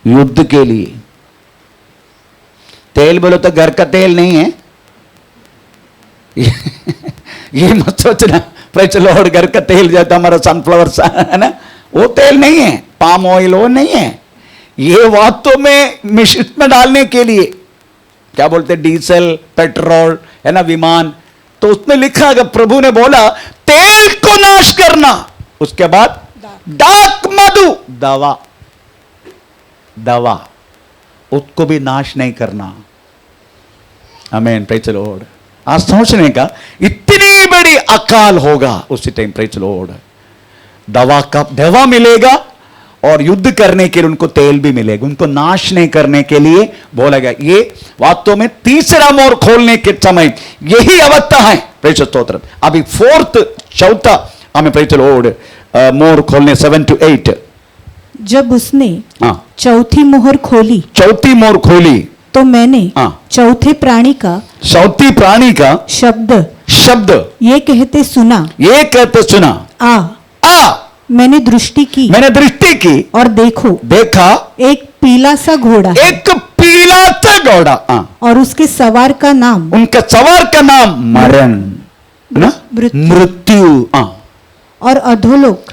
युद्ध के लिए। तेल बोलो तो घर का तेल नहीं है। ये मत सोचना प्रेज़ द लॉर्ड घर का तेल जाता हमारा सनफ्लावर है ना, वो तेल नहीं है। पाम ऑयल वो नहीं है। ये वास्तव में मिश्रित में डालने के लिए क्या बोलते, डीजल, पेट्रोल है ना, विमान। तो उसमें लिखा है, प्रभु ने बोला तेल को नाश करना, उसके बाद डाक मधु दवा उसको भी नाश नहीं करना। आमीन। Praise the Lord. आज सोचने का इतनी बड़ी अकाल होगा उसी टाइम। Praise the Lord. दवा मिलेगा और युद्ध करने के लिए उनको तेल भी मिलेगा, उनको नाश नहीं करने के लिए बोला गया। ये वास्तव में तीसरा मोर खोलने के समय यही अवस्था है। प्रेज़ द स्तोत्र। अभी चौथा हमें प्रेज़ द लॉर्ड मोर खोलने 7 to 8। जब उसने चौथी मोहर खोली तो मैंने चौथे प्राणी का शब्द ये कहते सुना, आ मैंने दृष्टि की और देखा एक पीला सा घोड़ा और उसके सवार का नाम मरण, मृत्यु और अधोलोक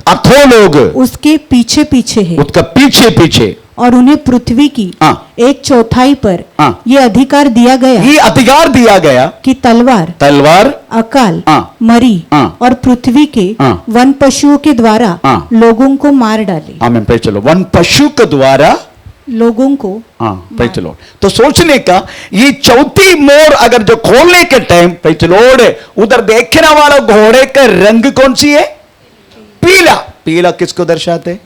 उसके पीछे है। और उन्हें पृथ्वी की 1/4 पर ये अधिकार दिया गया कि तलवार अकाल, मरी और पृथ्वी के वन पशुओं के द्वारा लोगों को मार डाले। आमीन। Praise the Lord. वन पशु के द्वारा लोगों को। Praise the Lord. तो सोचने का ये चौथी मोर अगर जो खोलने के टाइम प्रेज़ द लॉर्ड उधर देखने वाला घोड़े का रंग कौन सी है? पीला किसको दर्शाते?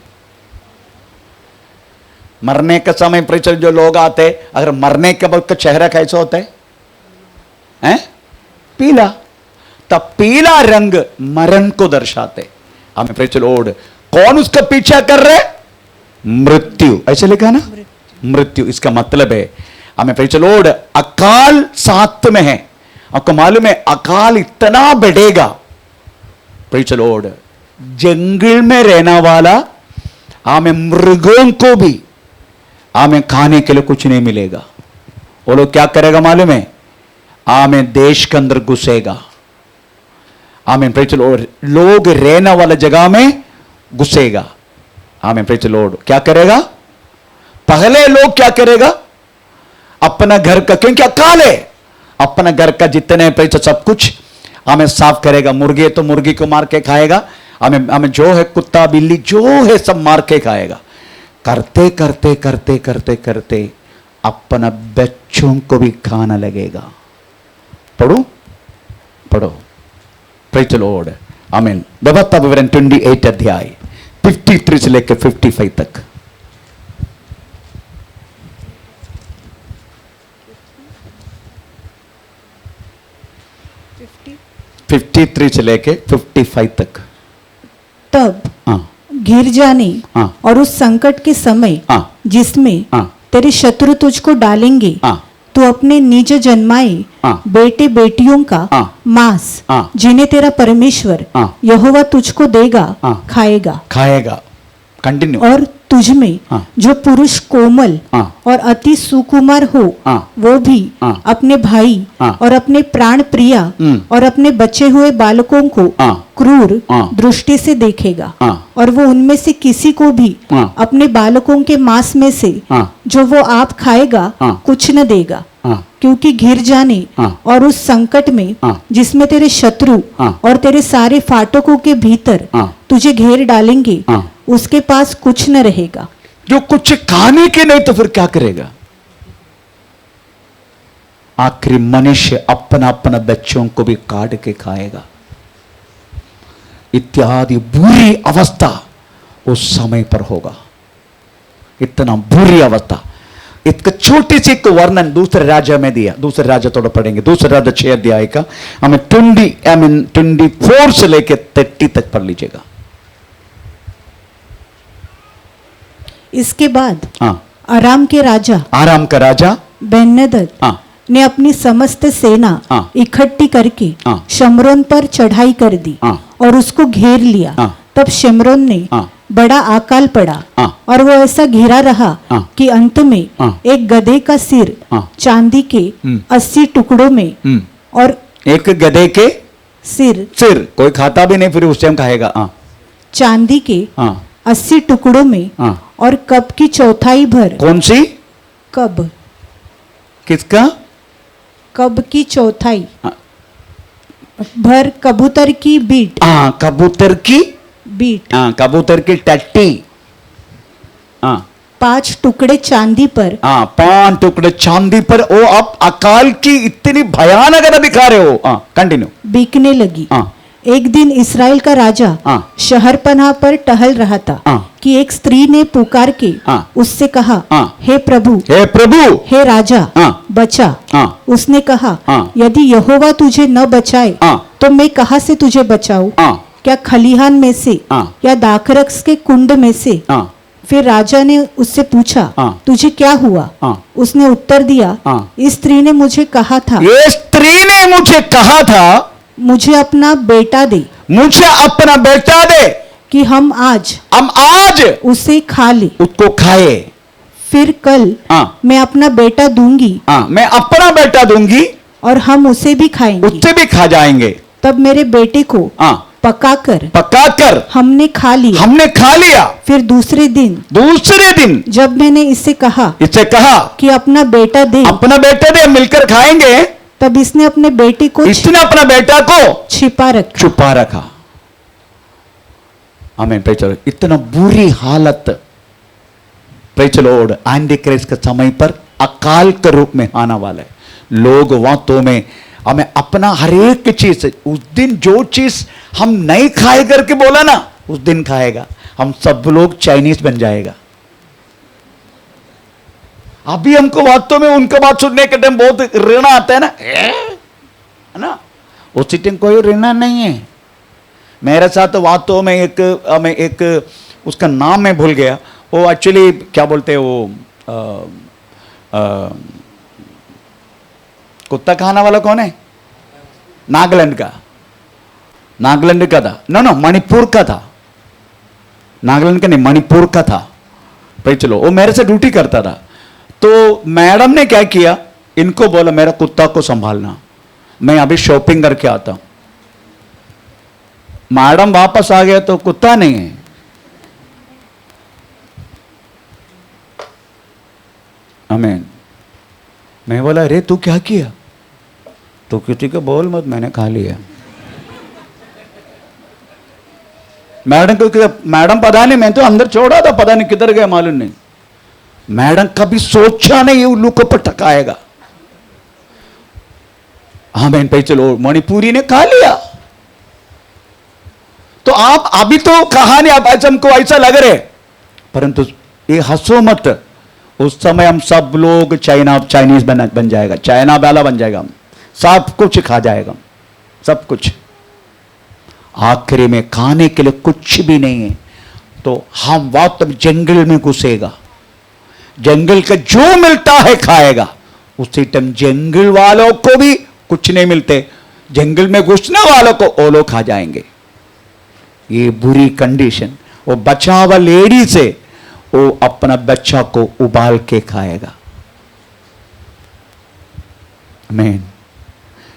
मरने के समय प्रेषर जो लोग आते, अगर मरने के बाद का चेहरा कैसा होता है? पीला। तब पीला रंग मरण को दर्शाते। हमें प्रेज़ द लॉर्ड। कौन उसका पीछा कर रहे? मृत्यु। ऐसे लिखा ना, मृत्यु। इसका मतलब है हमें प्रेज़ द लॉर्ड अकाल साथ में है। आपको मालूम है अकाल इतना बढ़ेगा प्रेज़ द लॉर्ड जंगल में रहने वाला हमें मृगों को भी हमें खाने के लिए कुछ नहीं मिलेगा। वो लोग क्या करेगा मालूम है? हमें देश के अंदर घुसेगा। हमें प्रेज लॉर्ड, लोग रहने वाला जगह में घुसेगा। हमें प्रेज लॉर्ड क्या करेगा? पहले लोग क्या करेगा? अपना घर का, क्योंकि अकाल है, अपना घर का जितने पैसे सब कुछ हमें साफ करेगा। मुर्गे तो मुर्गी को मार के खाएगा, हमें जो है कुत्ता बिल्ली जो है सब मार के खाएगा। करते करते करते करते करते अपना बच्चों को भी खाना लगेगा। पढ़ो पढ़ो, प्रेज द लॉर्ड, आमीन। व्यवस्था विवरण 28 अध्याय 53 से लेकर 55 तक। 53 से लेके 55 तक। तब हाँ घिर जाने हाँ और उस संकट के समय हाँ जिसमें हाँ तेरे शत्रु तुझको डालेंगे, हाँ तो अपने निज जन्माए हाँ बेटे बेटियों का हाँ मांस हाँ जिन्हें तेरा परमेश्वर हाँ यहोवा तुझको देगा हाँ खाएगा। खाएगा। कंटिन्यू। और तुझ में हाँ जो पुरुष कोमल हाँ और अति सुकुमार हो, हाँ वो भी हाँ अपने भाई हाँ और अपने प्राण प्रिया और अपने बचे हुए बालकों को हाँ क्रूर हाँ दृष्टि से देखेगा। हाँ और वो उनमें से किसी को भी हाँ अपने बालकों के मांस में से हाँ जो वो आप खाएगा हाँ कुछ न देगा, हाँ क्योंकि घिर जाने हाँ और उस संकट में हाँ जिसमें तेरे शत्रु हाँ और तेरे सारे फाटकों के भीतर हाँ तुझे घेर डालेंगे, हाँ उसके पास कुछ न रहेगा। जो कुछ खाने के नहीं तो फिर क्या करेगा? आखिरी मनुष्य अपना अपना बच्चों को भी काट के खाएगा। इत्यादि बुरी अवस्था उस समय पर होगा। इतना बुरी अवस्था। इसका छोटी सी एक वर्णन दूसरे राज्य में दिया। दूसरे राज्य थोड़ा पढ़ेंगे। दूसरे राज्य 6 अध्याय का हमें 24 से लेकर 30 तक पढ़ लीजिएगा। इसके बाद हाँ आराम के राजा बेन्हदद हाँ ने अपनी समस्त सेना हाँ इकट्ठी करके हाँ शमरोन पर चढ़ाई कर दी हाँ और उसको घेर लिया। हाँ तब शमरोन ने हाँ बड़ा अकाल पड़ा हाँ और वो ऐसा घिरा रहा हाँ कि अंत में हाँ एक गधे का सिर हाँ चांदी के 80 टुकड़ों में और एक गधे के सिर कोई खाता भी नहीं, फिर उस टाइम खाएगा। हाँ चांदी के हाँ 80 टुकड़ों में हाँ और कब की चौथाई भर। कौन सी? कब? किसका? कब की चौथाई हाँ भर कबूतर की बीट। हाँ कबूतर की बीट। हाँ कबूतर की टट्टी। हाँ 5 टुकड़े चांदी पर। हाँ 5 टुकड़े चांदी पर। ओ आप अकाल की इतनी भयानक दिखा रहे हो। हाँ कंटिन्यू। बिकने लगी। हाँ एक दिन इसराइल का राजा हाँ शहरपनाह पर टहल रहा था हाँ कि एक स्त्री ने पुकार के हाँ उससे कहा, हाँ हे प्रभु हे राजा हाँ बचा। हाँ उसने कहा, हाँ यदि यहोवा तुझे न बचाए हाँ तो मैं कहाँ से तुझे बचाऊं? हाँ क्या खलिहान में से हाँ या दाखरस के कुंड में से? हाँ फिर राजा ने उससे पूछा, हाँ तुझे क्या हुआ? हाँ उसने उत्तर दिया, हाँ इस स्त्री ने मुझे कहा था, ये स्त्री ने मुझे कहा था मुझे अपना बेटा दे, मुझे अपना बेटा दे कि हम आज उसे खा ले, उसको खाए। फिर कल हाँ मैं अपना बेटा दूंगी हाँ मैं अपना बेटा दूंगी और हम उसे भी खाएंगे। उससे भी खा जाएंगे। तब मेरे बेटे को हाँ पकाकर हमने खा लिया। फिर दूसरे दिन जब मैंने इससे कहा कि अपना बेटा दे मिलकर खाएंगे, तब इसने अपने बेटे को अपना बेटा को छिपा रखा। आमीन। Praise the Lord. इतना बुरी हालत praise the Lord anti Christ के समय पर अकाल के रूप में आने वाला है। लोग वास्तव में हमें अपना हर एक चीज, उस दिन जो चीज हम नहीं खाए करके बोला ना, उस दिन खाएगा। हम सब लोग चाइनीज बन जाएगा। अभी हमको वास्तव में उनका बात सुनने के टाइम बहुत ऋण आता है ना, उसी टाइम कोई ऋण नहीं है। मेरे साथ वास्तव में एक उसका नाम मैं भूल गया। वो एक्चुअली क्या बोलते हैं, वो कुत्ता खाना वाला कौन है? नागालैंड का था। नो मणिपुर का था। नागालैंड का नहीं, मणिपुर का था। भाई चलो, वो मेरे से ड्यूटी करता था। तो मैडम ने क्या किया, इनको बोला मेरा कुत्ता को संभालना, मैं अभी शॉपिंग करके आता हूं। मैडम वापस आ गया तो कुत्ता नहीं है। आमीन। मैं बोला अरे तू क्या किया? तो किसी को बोल मत, मैंने खा लिया। मैडम को, मैडम पता नहीं, मैं तो अंदर छोड़ा था, पता नहीं किधर गया मालूम नहीं। मैडम कभी सोचा नहीं ये उल्लू को पटकाएगा। हाँ बहन पे चलो, मणिपुरी ने खा लिया। तो आप अभी तो कहानी आप ऐसा हमको ऐसा लग रहे, परंतु ये हंसो मत, उस समय हम सब लोग चाइनीज बन जाएगा, चाइना वाला बन जाएगा, हम सब कुछ खा जाएगा, सब कुछ। आखिरी में खाने के लिए कुछ भी नहीं है, तो हम वक्त जंगल में घुसेगा, जंगल का जो मिलता है खाएगा। उसी टाइम जंगल वालों को भी कुछ नहीं मिलते, जंगल में घुसने वालों को वो लोग खा जाएंगे। ये बुरी कंडीशन। वो बचा हुआ लेडी से वो अपना बच्चा को उबाल के खाएगा। आमीन।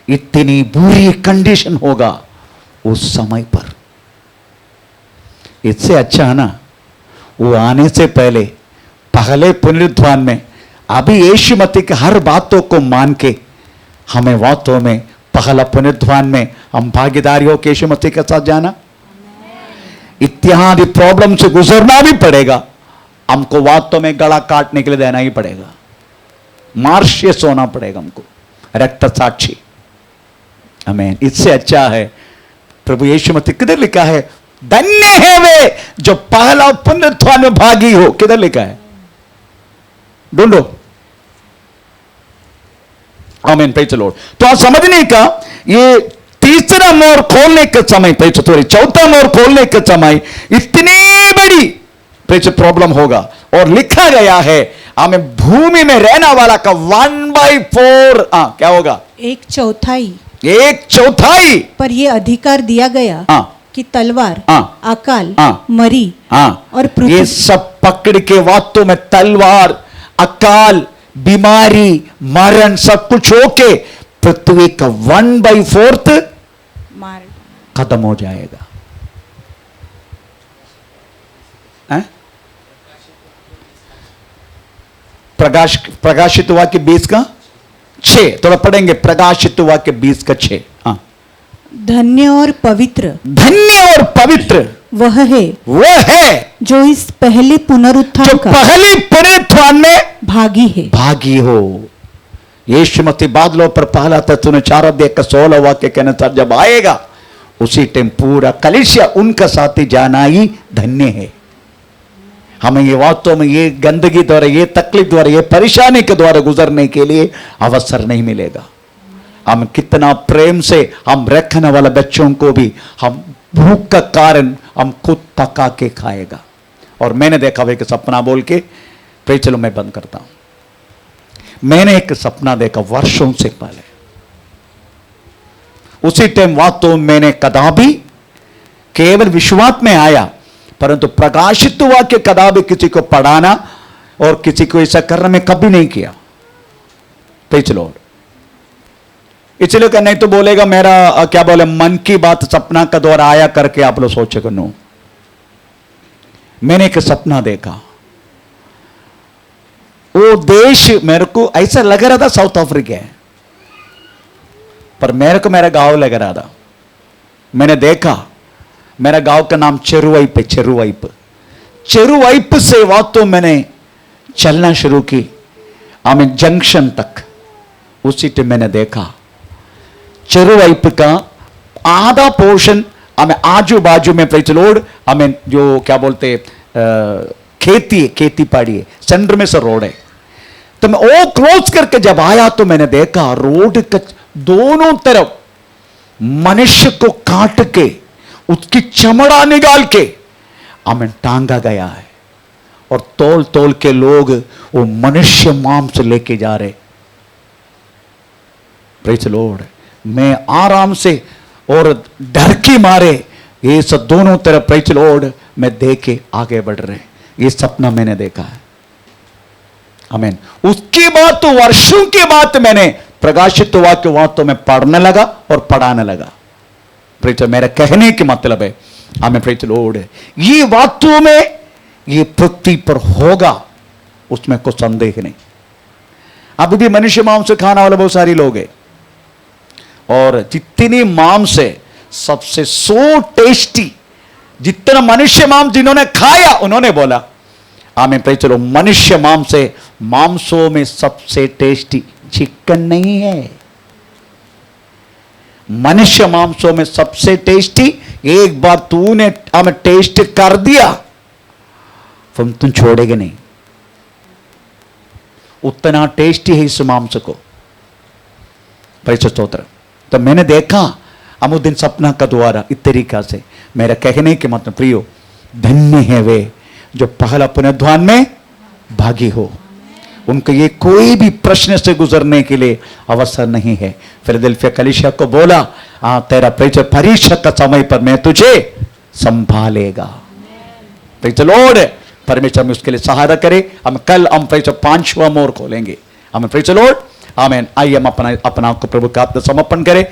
इतनी बुरी कंडीशन होगा उस समय पर। इससे अच्छा है ना, वो आने से पहले पहले पुनरुत्थान में अभी यीशु मसीह की हर बातों को मान के हमें वास्तव में पहला पुनरुत्थान में हम भागीदारी हो के यीशु मसीह के साथ जाना। इत्यादि प्रॉब्लम से गुजरना भी पड़ेगा, हमको वास्तव में गला काटने के लिए देना ही पड़ेगा, मार्शियस होना पड़ेगा हमको, रक्त साक्षी। आमीन। इससे अच्छा है प्रभु यीशु मसीह, किधर लिखा है, धन्य है वे जो पहला पुनरुत्थान में भागी हो। किधर लिखा है, ढूंढो। आमीन। Praise the Lord. तो आप समझने का ये तीसरा मोर खोलने के समय, चौथा मोर खोलने के समय इतनी बड़ी प्रॉब्लम होगा। और लिखा गया है हमें भूमि में रहने वाला का 1/4 क्या होगा, एक चौथाई पर यह अधिकार दिया गया कि तलवार, अकाल, मरी और पृथ्वी, ये सब पकड़ के वास्तव में तलवार, अकाल, बीमारी, मरण सब कुछ होके पृथ्वी का 1/4 खत्म हो जाएगा। प्रकाशित वाक्य 20 का 6, थोड़ा पढ़ेंगे। प्रकाशित वाक्य 20 का 6। धन्य और पवित्र वह है जो इस पहले पुनरुत्थान में भागी हो। यीशु मसीह बादलों पर पहला तत्व 4:16 वाक्य के अनुसार जब आएगा, उसी टाइम पूरा कलीसिया उनका साथी जाना ही धन्य है। हमें ये वास्तव में ये गंदगी द्वारा, ये तकलीफ द्वारा, ये परेशानी के द्वारा गुजरने के लिए अवसर नहीं मिलेगा। हम कितना प्रेम से हम रखने वाले बच्चों को भी हम भूख का कारण हम खुद पका के खाएगा। और मैंने देखा भाई कि सपना बोल के, फिर चलो मैं बंद करता हूं। मैंने एक सपना देखा वर्षों से पहले, उसी टाइम वास्तव में मैंने कदापि केवल विश्वास में आया, परंतु प्रकाशित हुआ कि कदापि किसी को पढ़ाना और किसी को ऐसा करना मैं कभी नहीं किया। Praise the Lord. इसलिए क्या, नहीं तो बोलेगा मेरा क्या बोले, मन की बात सपना का द्वारा आया करके आप लोग सोचेगा। नो, मैंने एक सपना देखा। वो देश मेरे को ऐसा लग रहा था साउथ अफ्रीका है, पर मेरे को मेरा गांव लग रहा था। मैंने देखा मेरा गांव का नाम चेरुवाइप है। चेरुवाइप से वास्तव मैंने चलना शुरू की आमीन जंक्शन तक। उसी टाइम मैंने देखा चेरुवाइप का आधा पोर्शन हमें आजू बाजू में, प्रेज़ द लॉर्ड, हमें जो क्या बोलते खेती पड़ी है, सेंटर में से रोड है। तो मैं वो क्रॉस करके जब आया तो मैंने देखा रोड के दोनों तरफ मनुष्य को काट के उसकी चमड़ा निकाल के हमें टांगा गया है, और तोल तोल के लोग वो मनुष्य मांस लेके जा रहे। Praise the Lord. मैं आराम से और डर के मारे ये सब दोनों तरफ, प्रेज़ द लॉर्ड, में दे के आगे बढ़ रहे हैं। ये सपना मैंने देखा है। आमीन। उसके बाद तो वर्षों के बाद मैंने प्रकाशित वाक्य वहां तो मैं पढ़ने लगा और पढ़ाने लगा। प्रीतर, मेरा कहने के मतलब है, आमीन, प्रीतर लॉर्ड, ये वास्तव में ये पृथ्वी पर होगा, उसमें कोई संदेह नहीं। अभी भी मनुष्य मांस खाने वाले बहुत सारे लोग हैं, और जितनी मांस है सबसे सो टेस्टी, जितना मनुष्य मांस जिन्होंने खाया उन्होंने बोला, आमीन, प्रेज़ द लॉर्ड, मनुष्य मांस से मांसों में सबसे टेस्टी चिकन नहीं है। मनुष्य मांसों में सबसे टेस्टी, एक बार तूने हमें टेस्ट कर दिया तुम छोड़ेगे नहीं। उतना टेस्टी है इस मांस को। प्रेज़ स्तोत्र। तो मैंने देखा अमुद्दीन सपना का द्वारा इस तरीका से। मेरा कहने के मतलब प्रियो, धन्य है वे जो पहला पुनरुत्थान में भागी हो, उनको ये कोई भी प्रश्न से गुजरने के लिए अवसर नहीं है। फिलदेल्फिया कलीसिया को बोला, तेरा प्रेज़ परीक्षा का समय पर मैं तुझे संभालेगा। Praise the Lord. परमेश्वर हमें उसके लिए सहायता करे। हम कल हम प्रेज़ 5वां मोड़ खोलेंगे। हमें प्रेज़ द लॉर्ड। आमीन। आइए हम अपना को प्रभु का समर्पण करें।